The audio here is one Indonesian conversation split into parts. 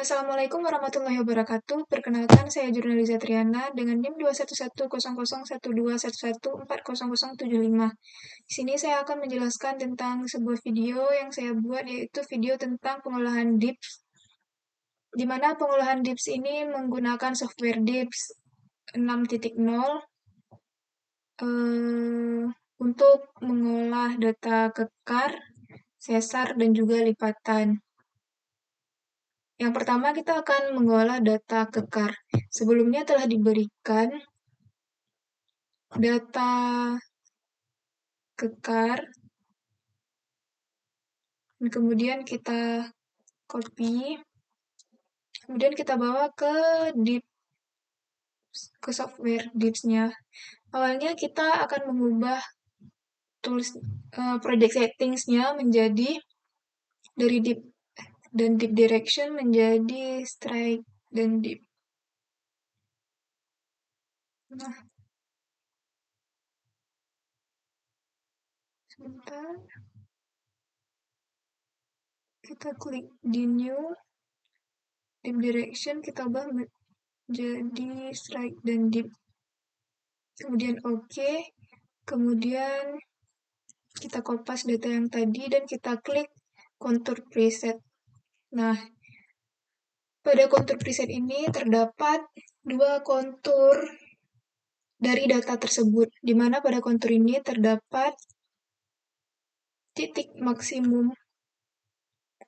Assalamualaikum warahmatullahi wabarakatuh. Perkenalkan, saya Jurnaliza Triana dengan NIM 21100111211400075. Di sini saya akan menjelaskan tentang sebuah video yang saya buat, yaitu video tentang pengolahan DIPS, di mana pengolahan DIPS ini menggunakan software DIPS 6.0 untuk mengolah data kekar, sesar, dan juga lipatan. Yang pertama kita akan mengolah data kekar. Sebelumnya telah diberikan data kekar, dan kemudian kita copy, kemudian kita bawa ke software DIPS-nya. Awalnya kita akan mengubah project settings-nya menjadi dari DIP dan DIP direction menjadi strike dan DIP. Nah, sebentar. Kita klik di new, DIP direction kita ubah menjadi strike dan DIP. Kemudian OK. Kemudian kita kopas data yang tadi dan kita klik kontur preset. Nah, pada kontur preset ini terdapat dua kontur dari data tersebut, di mana pada kontur ini terdapat titik maksimum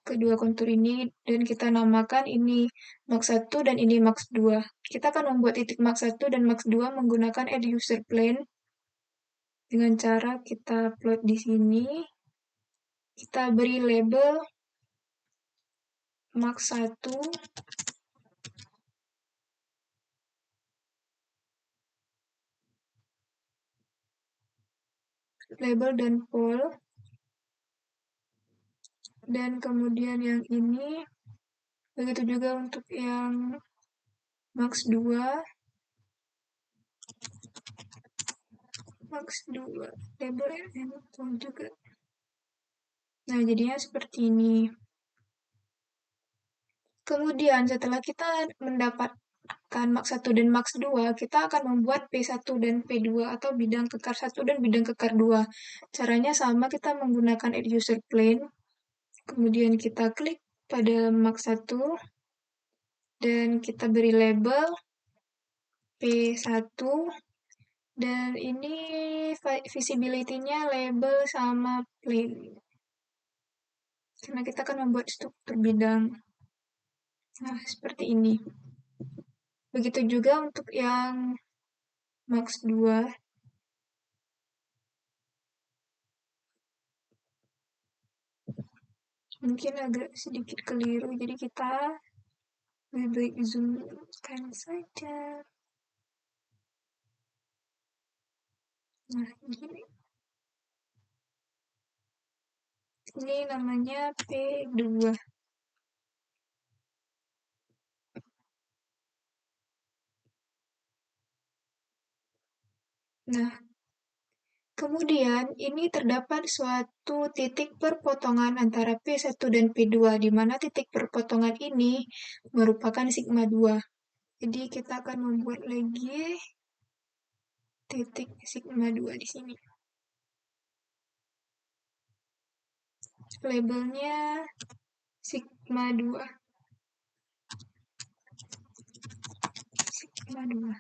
kedua kontur ini, dan kita namakan ini max 1 dan ini max 2. Kita akan membuat titik max 1 dan max 2 menggunakan add user plane dengan cara kita plot di sini. Kita beri label max 1, label dan pol, dan kemudian yang ini begitu juga untuk yang max 2, label and pol juga. Nah, jadinya seperti ini. Kemudian setelah kita mendapatkan max 1 dan max 2, kita akan membuat P1 dan P2 atau bidang kekar 1 dan bidang kekar 2. Caranya sama, kita menggunakan add user plane. Kemudian kita klik pada max 1 dan kita beri label P1 dan ini visibility-nya label sama plane. Karena kita akan membuat struktur bidang. Nah, seperti ini. Begitu juga untuk yang max 2. Mungkin agak sedikit keliru, jadi kita lebih baik zoomkan saja. Nah, ini namanya P2. Nah, kemudian ini terdapat suatu titik perpotongan antara P1 dan P2, di mana titik perpotongan ini merupakan sigma 2. Jadi kita akan membuat lagi titik sigma 2 di sini. Labelnya sigma 2. Sigma 2.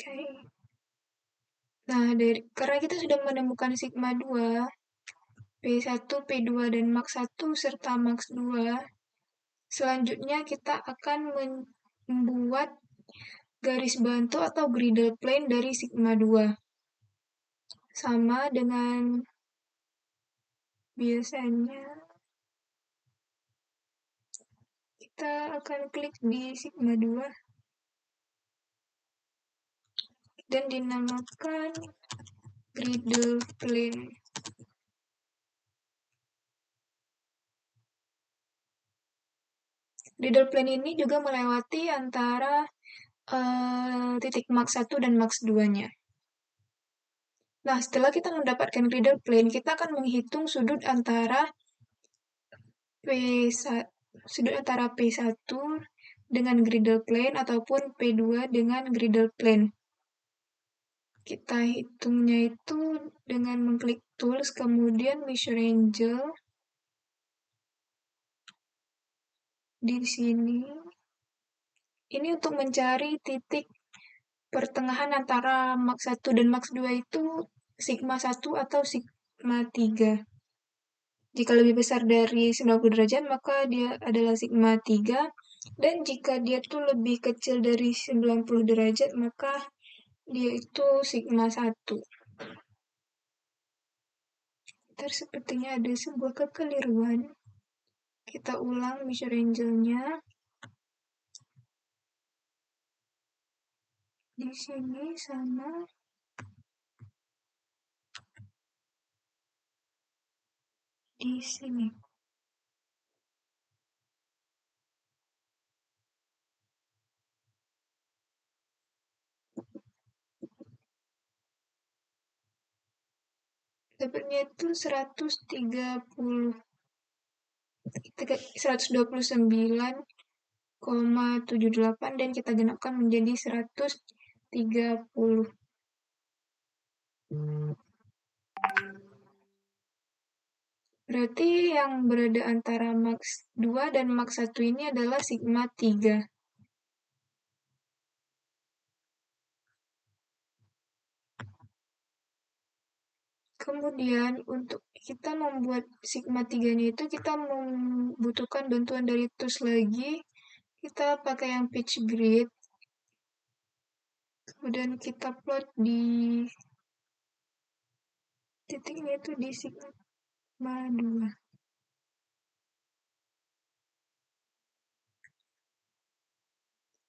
Oke. Nah, karena kita sudah menemukan sigma 2, P1, P2, dan max 1 serta max 2, selanjutnya kita akan membuat garis bantu atau griddle plane dari sigma 2. Sama dengan biasanya, kita akan klik di sigma 2 dan dinamakan griddle plane. Griddle plane ini juga melewati antara titik max 1 dan max 2-nya. Nah, setelah kita mendapatkan griddle plane, kita akan menghitung sudut antara sudut antara P1 dengan griddle plane ataupun P2 dengan griddle plane. Kita hitungnya itu dengan mengklik tools, kemudian measure angle di sini. Ini untuk mencari titik pertengahan antara Max 1 dan Max 2 itu sigma 1 atau sigma 3. Jika lebih besar dari 90 derajat, maka dia adalah sigma 3. Dan jika dia tuh lebih kecil dari 90 derajat, maka dia itu sigma 1. Ntar sepertinya ada sebuah kekeliruan. Kita ulang measure angle-nya. Di sini sama di sini. Dapatnya itu 129,78 dan kita genapkan menjadi 130. Berarti yang berada antara Max 2 dan Max 1 ini adalah sigma 3. Kemudian untuk kita membuat sigma 3-nya itu kita membutuhkan bantuan dari tools lagi. Kita pakai yang pitch grid. Kemudian kita plot di titiknya itu di sigma 2.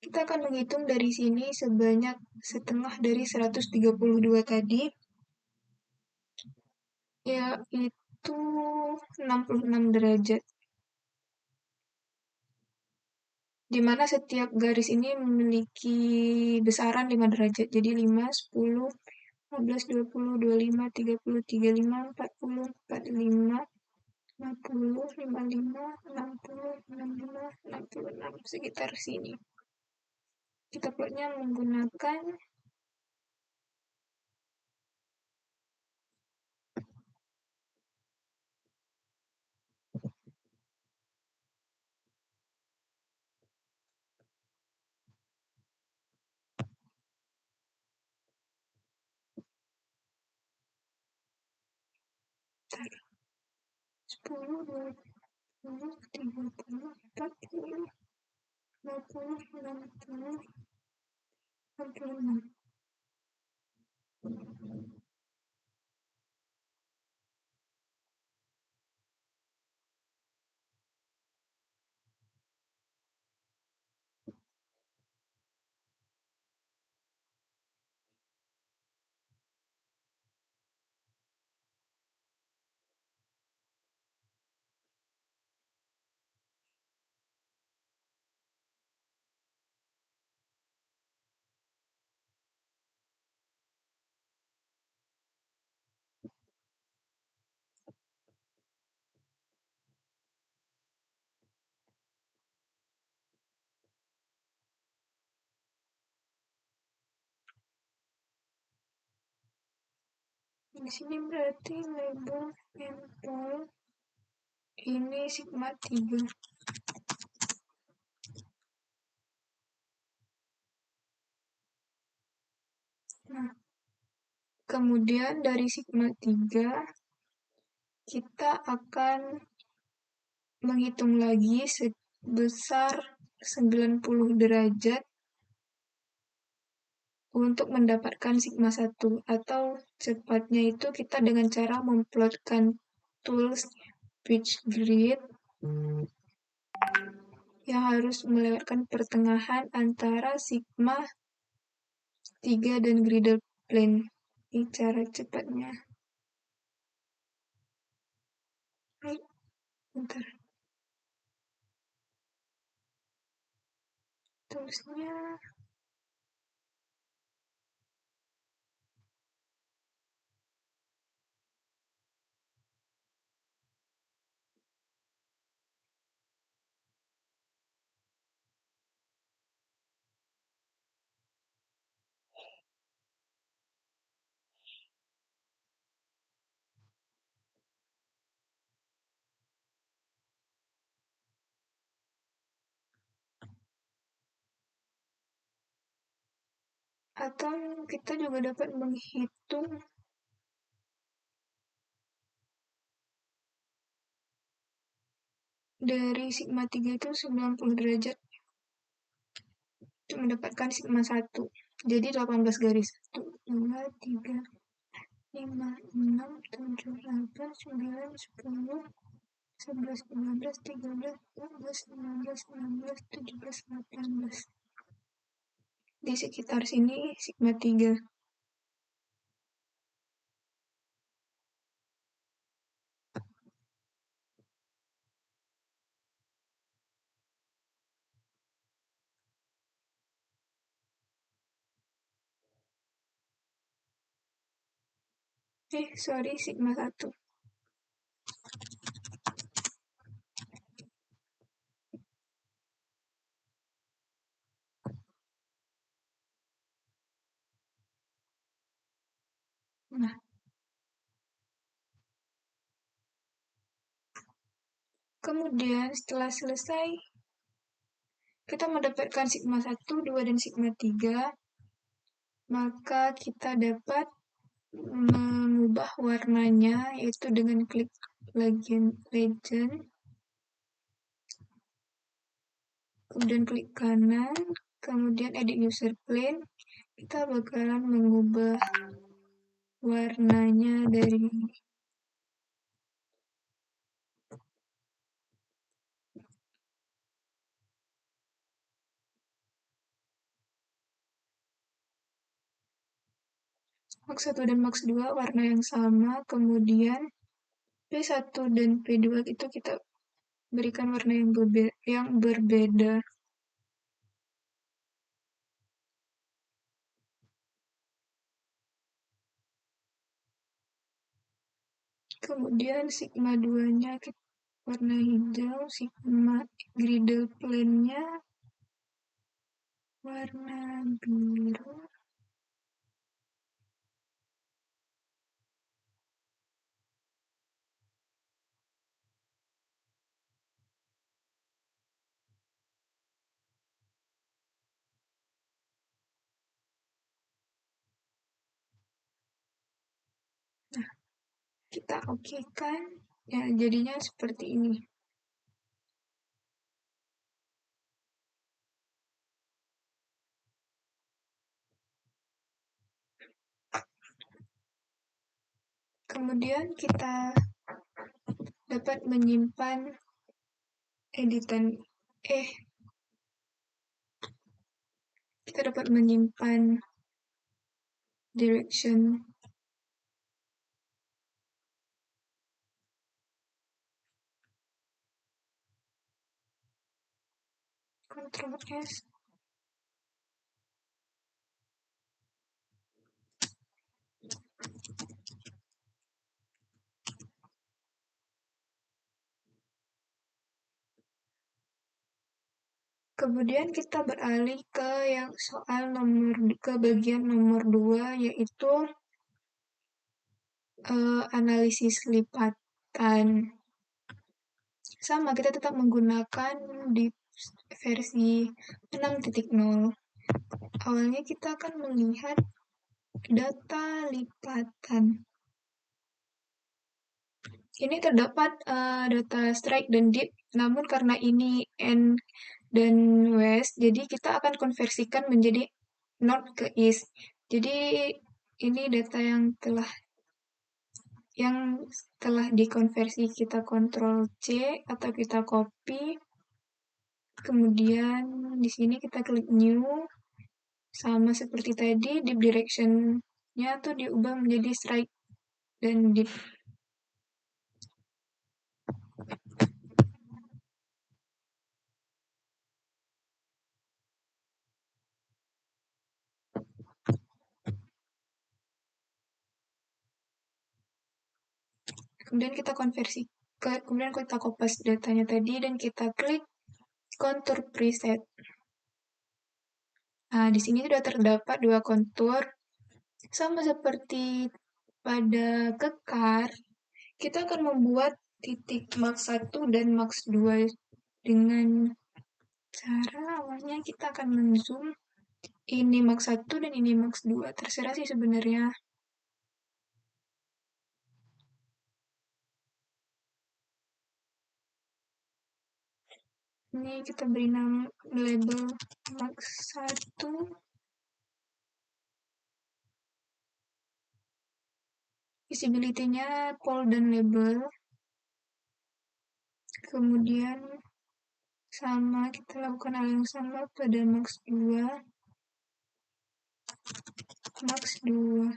Kita akan menghitung dari sini sebanyak setengah dari 132 tadi, yaitu 66 derajat. Di mana setiap garis ini memiliki besaran 5 derajat. Jadi 5, 10, 15, 20, 25, 30, 35, 40, 45, 50, 55, 60, 65, 66, sekitar sini. Kita plotnya menggunakan bentar, 10, 20, 30, 40, 50, 60, 66. Di sini berarti label sampel ini sigma 3. Nah, kemudian dari sigma 3 kita akan menghitung lagi sebesar 90 derajat untuk mendapatkan sigma 1, atau cepatnya itu kita dengan cara memplotkan tools pitch grid yang harus melewatkan pertengahan antara sigma 3 dan griddle plane. Ini cara cepatnya. Baik, bentar. Toolsnya Atau kita juga dapat menghitung dari sigma 3 itu 90 derajat untuk mendapatkan sigma 1. Jadi 18 garis. 1, 2, 3, 5, 6, 7, 8, 9, 10, 11, 12, 13, 14, 15, 16, 17, 18. Di sekitar sini sigma 3. Sorry, sigma 1. Nah, kemudian setelah selesai, kita mendapatkan sigma 1, 2, dan sigma 3, maka kita dapat mengubah warnanya, yaitu dengan klik legend, kemudian klik kanan, kemudian edit user plane, kita bakalan mengubah warnanya dari Max 1 dan Max 2 warna yang sama, kemudian P1 dan P2 itu kita berikan warna yang berbeda. Kemudian sigma 2-nya warna hijau, sigma griddle plane-nya warna biru. Nah, kita oke-kan, ya jadinya seperti ini. Kemudian kita dapat menyimpan editan kita dapat menyimpan direction Ctrl S. Kemudian kita beralih ke yang ke bagian nomor 2, yaitu analisis lipatan. Sama, kita tetap menggunakan di versi 6.0. Awalnya kita akan melihat data lipatan. Ini terdapat data strike dan dip, namun karena ini N dan West, jadi kita akan konversikan menjadi North ke East. Jadi ini data yang telah dikonversi, kita Ctrl C atau kita copy. Kemudian di sini kita klik new. Sama seperti tadi, dip direction-nya tuh diubah menjadi strike dan dip. Kemudian kita kemudian kita kopas datanya tadi dan kita klik kontur preset. Nah, di sini sudah terdapat dua kontur. Sama seperti pada kekar, kita akan membuat titik max 1 dan max 2 dengan cara awalnya kita akan menzoom ini max 1 dan ini max 2. Terserah sih sebenarnya. Ini kita beri nama label max 1. Visibility-nya pol dan label. Kemudian sama, kita lakukan hal yang sama pada max 2. Max 2.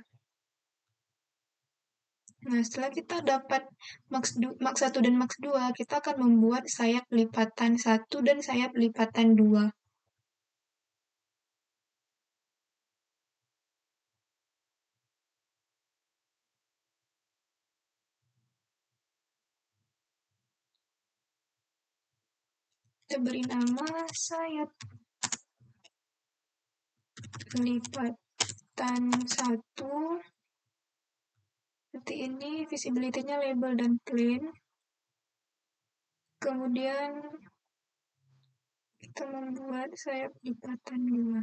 Nah, setelah kita dapat max 1 dan max 2, kita akan membuat sayap lipatan 1 dan sayap lipatan 2. Kita beri nama sayap lipatan 1. Seperti ini, visibility-nya label dan plain. Kemudian kita membuat sayap lipatan 2.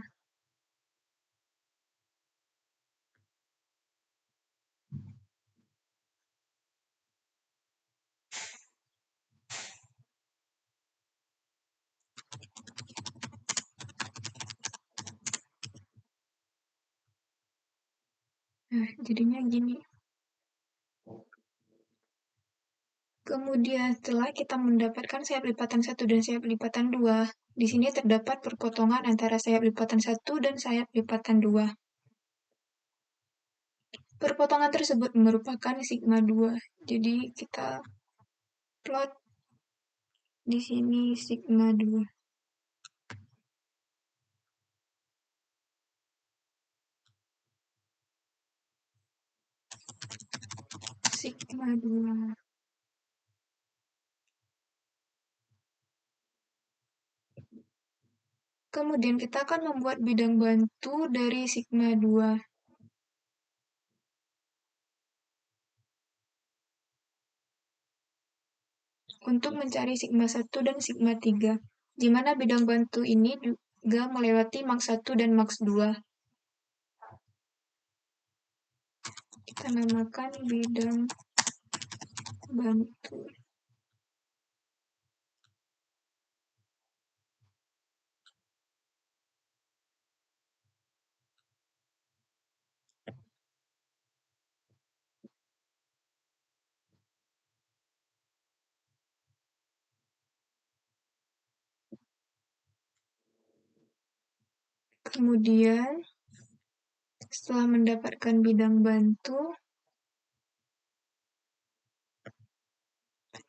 Nah, jadinya gini. Kemudian setelah kita mendapatkan sayap lipatan 1 dan sayap lipatan 2, di sini terdapat perpotongan antara sayap lipatan 1 dan sayap lipatan 2. Perpotongan tersebut merupakan sigma 2. Jadi kita plot di sini sigma 2. Sigma 2. Kemudian kita akan membuat bidang bantu dari sigma 2. Untuk mencari sigma 1 dan sigma 3, di mana bidang bantu ini juga melewati max 1 dan max 2. Kita namakan bidang bantu. Kemudian, setelah mendapatkan bidang bantu,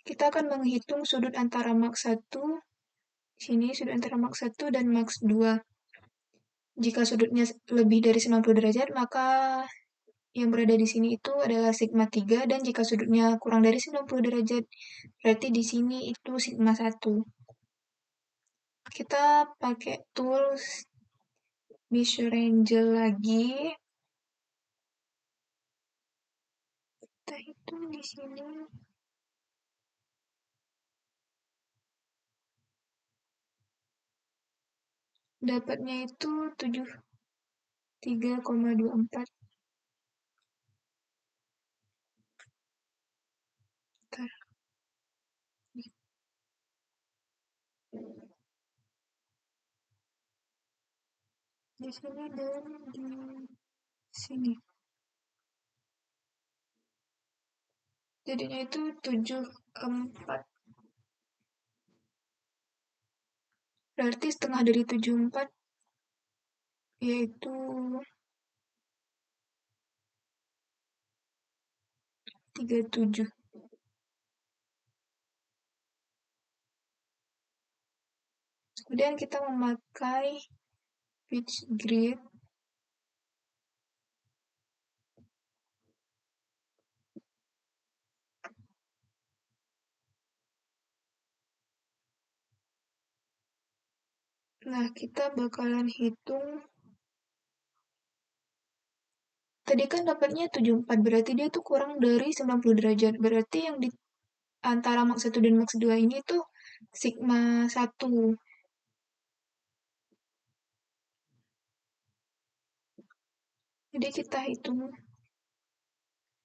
kita akan menghitung sudut antara max 1, sini sudut antara max 1 dan max 2. Jika sudutnya lebih dari 90 derajat, maka yang berada di sini itu adalah sigma 3, dan jika sudutnya kurang dari 90 derajat, berarti di sini itu sigma 1. Kita pakai tools measure angle lagi. Kita hitung di sini. Dapatnya itu 73,24. Bentar. Di sini dan di sini. Jadinya itu 74. Berarti setengah dari 74 yaitu 37. Kemudian kita memakai pitch grid. Nah, kita bakalan hitung. Tadi kan dapatnya 74, berarti dia tuh kurang dari 90 derajat. Berarti yang di antara max 1 dan max 2 ini tuh sigma 1. Jadi kita hitung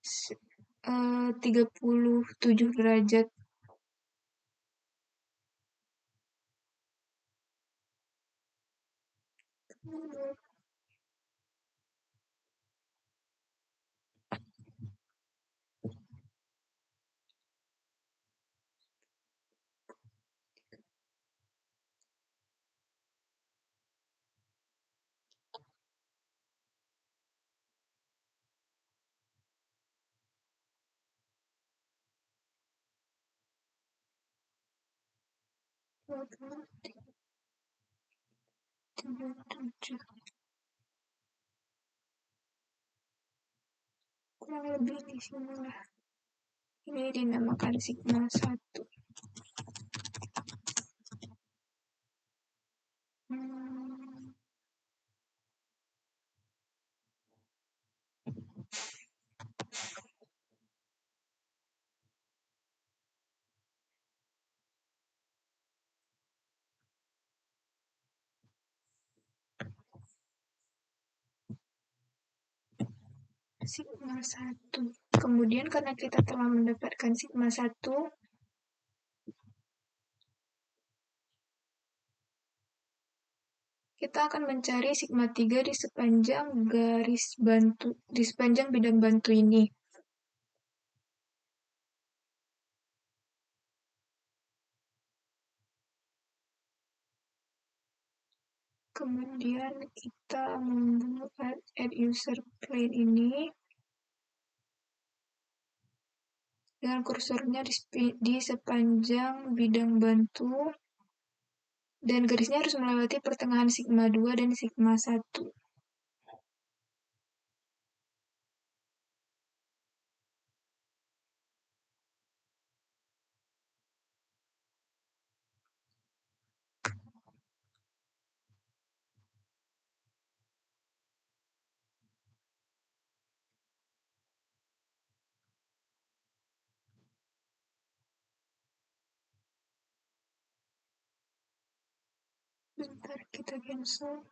37 derajat. Kurang lebih di sini lah. Ini dinamakan sigma 1. Sigma 1. Kemudian karena kita telah mendapatkan sigma 1, kita akan mencari sigma 3 di sepanjang di sepanjang bidang bantu ini. Kemudian kita membuat add user plane ini dengan kursornya di sepanjang bidang bantu, dan garisnya harus melewati pertengahan sigma 2 dan sigma 1. Bentar, kita cancel.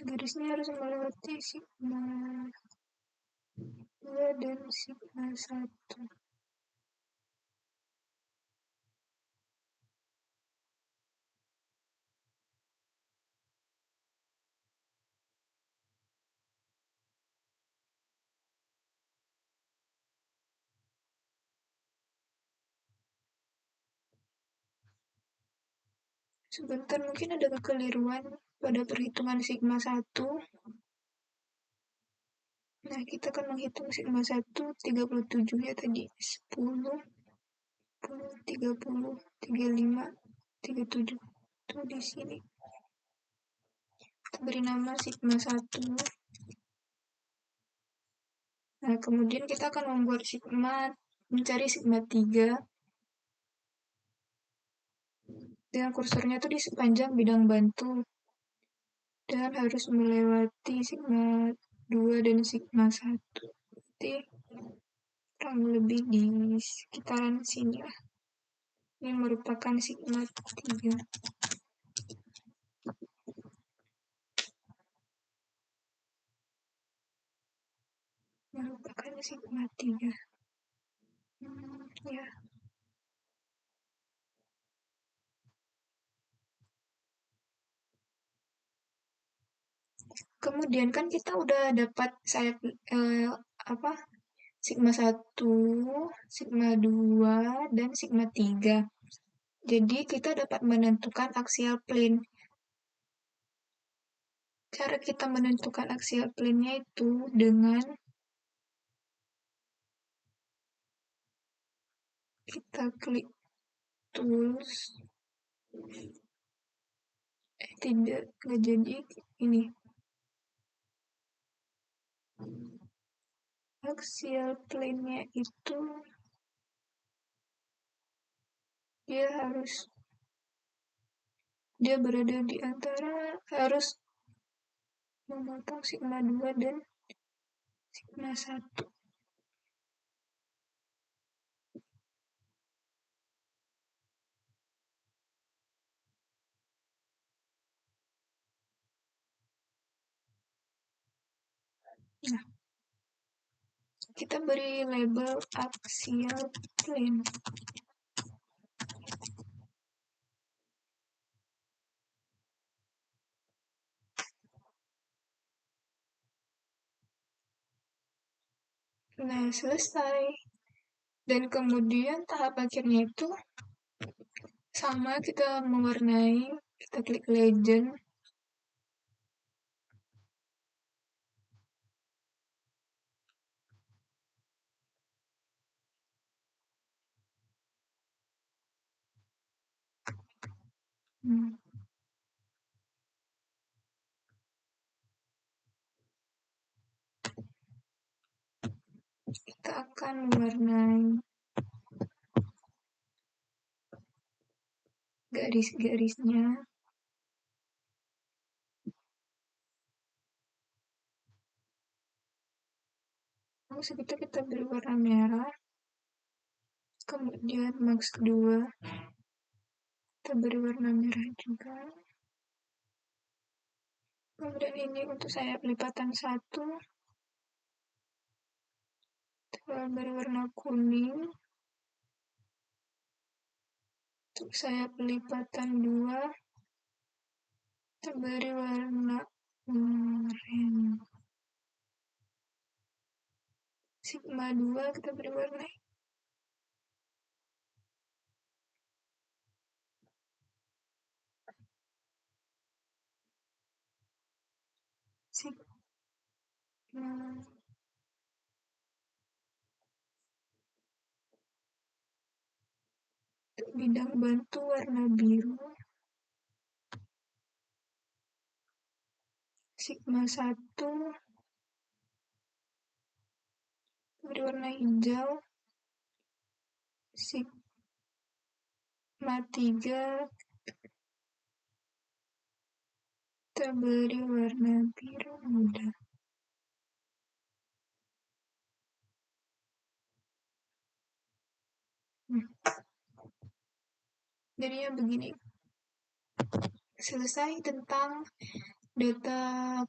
Garisnya harus melewati sigma 2 dan sigma 1. Sebentar, mungkin ada kekeliruan pada perhitungan sigma 1. Nah, kita akan menghitung sigma 1 37 ya tadi. 10, 10, 30, 35, 37. Itu di sini. Kita beri nama sigma 1. Nah, kemudian kita akan mencari sigma 3 dengan kursornya itu di sepanjang bidang bantu, dan harus melewati sigma 2 dan sigma 1. Jadi kurang lebih di sekitaran sini lah. Ini merupakan sigma 3. Merupakan sigma 3. Ya. Kemudian kan kita udah dapat apa? Sigma 1, sigma 2, dan sigma 3. Jadi kita dapat menentukan axial plane. Cara kita menentukan axial plane-nya itu dengan kita klik tools. Tidak, nggak jadi ini. Axial plane-nya itu dia berada di antara, harus memotong sigma 2 dan sigma 1. kita beri label axial plane. Nah, selesai. Dan kemudian tahap akhirnya itu sama, kita mewarnai, kita klik legend. Kita akan mewarnai garis-garisnya. Terus kita beri warna merah. Kemudian max 2 kita beri warna merah juga. Kemudian ini untuk sayap lipatan 1 kita beri warna kuning. Untuk sayap lipatan 2 kita beri warna oranye. Sigma 2 kita beri warna sigma. Untuk bidang bantu warna biru. Sigma 1 beri warna hijau. Sigma 3 kita beri warna biru muda. Jadinya begini. Selesai tentang data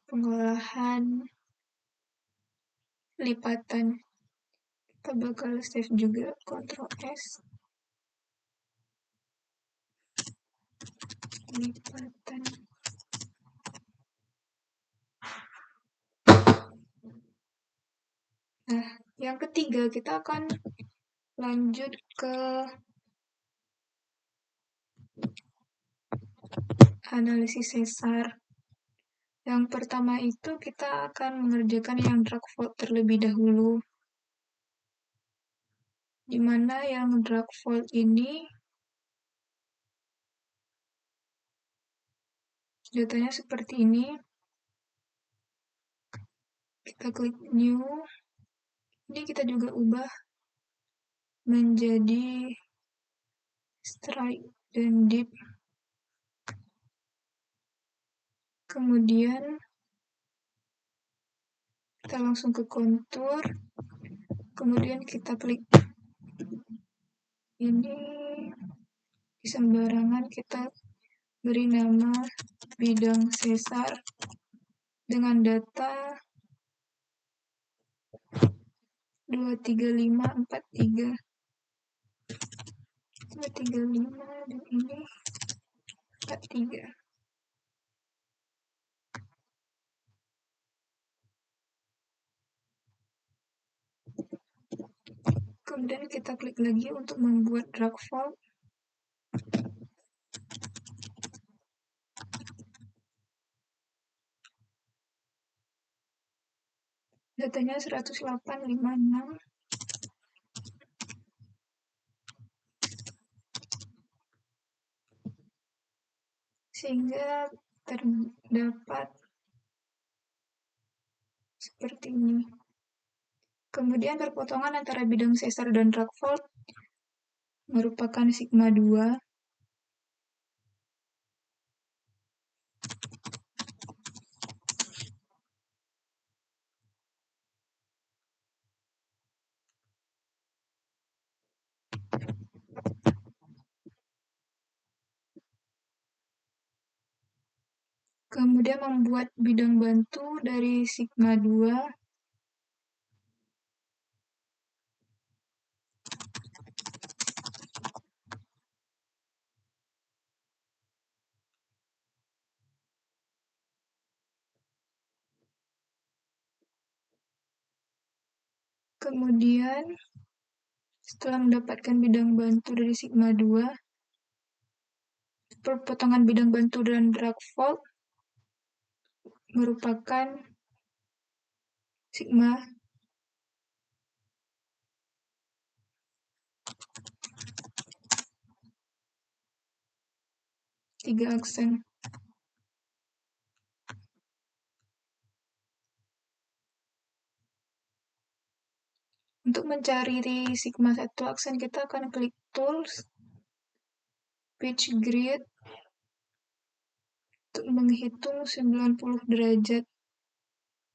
pengolahan lipatan. Kita bakal save juga, Ctrl S. Lipatan. Nah, yang ketiga kita akan lanjut ke analisis sesar. Yang pertama itu kita akan mengerjakan yang drag fold terlebih dahulu. Di mana yang drag fold ini datanya seperti ini. Kita klik new. Ini kita juga ubah menjadi strike dan dip. Kemudian kita langsung ke kontur. Kemudian kita klik ini, di sembarangan kita beri nama bidang sesar dengan data 23543. 235 dan ini 43. Kemudian kita klik lagi untuk membuat drag fold. Datanya 10856. Sehingga terdapat seperti ini. Kemudian perpotongan antara bidang sesar dan drag fold merupakan sigma 2. Kemudian membuat bidang bantu dari sigma 2 Kemudian setelah mendapatkan bidang bantu dari sigma 2, perpotongan bidang bantu dan Bragg-Fold merupakan sigma 3 aksen. Untuk mencari sigma 1 aksen, kita akan klik Tools, Pitch Grid, untuk menghitung 90 derajat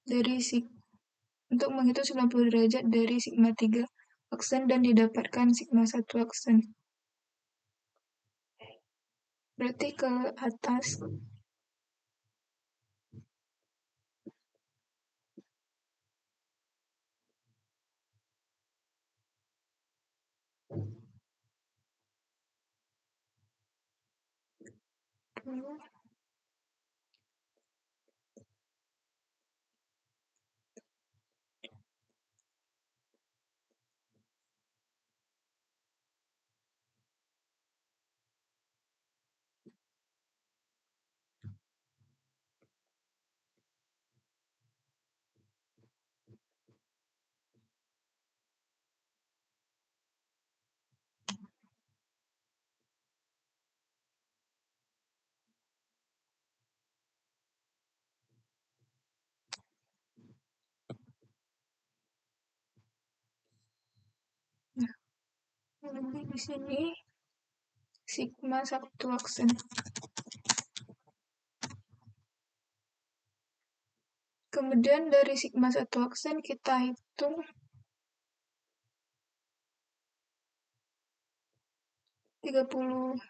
dari untuk menghitung 90 derajat dari sigma 3 aksen dan didapatkan sigma 1 aksen. Berarti ke atas. Nanti di sini sigma 1 aksen. Kemudian dari sigma 1 aksen kita hitung 30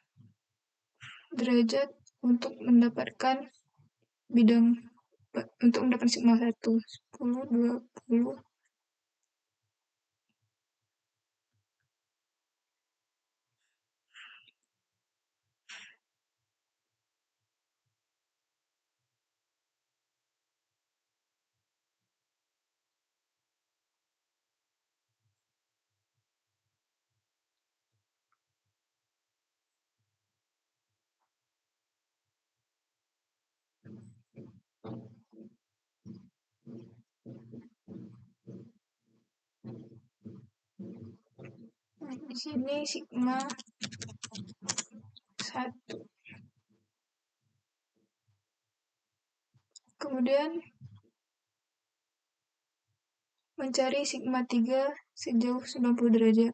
derajat untuk mendapatkan bidang untuk mendapatkan sigma 1. 10, 20. Nah, di sini sigma 1. Kemudian mencari sigma 3 sejauh 90 derajat.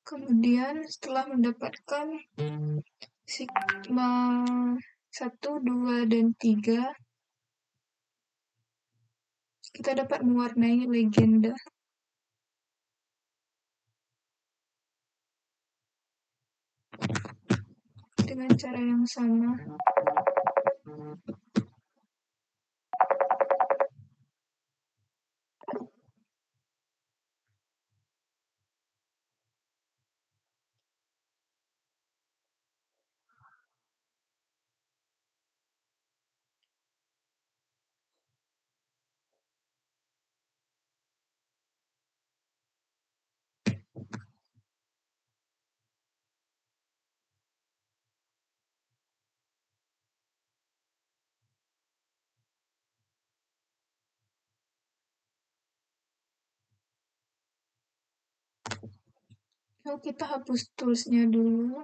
Kemudian setelah mendapatkan sigma 1, 2, dan 3, kita dapat mewarnai legenda dengan cara yang sama. Lalu kita hapus toolsnya dulu.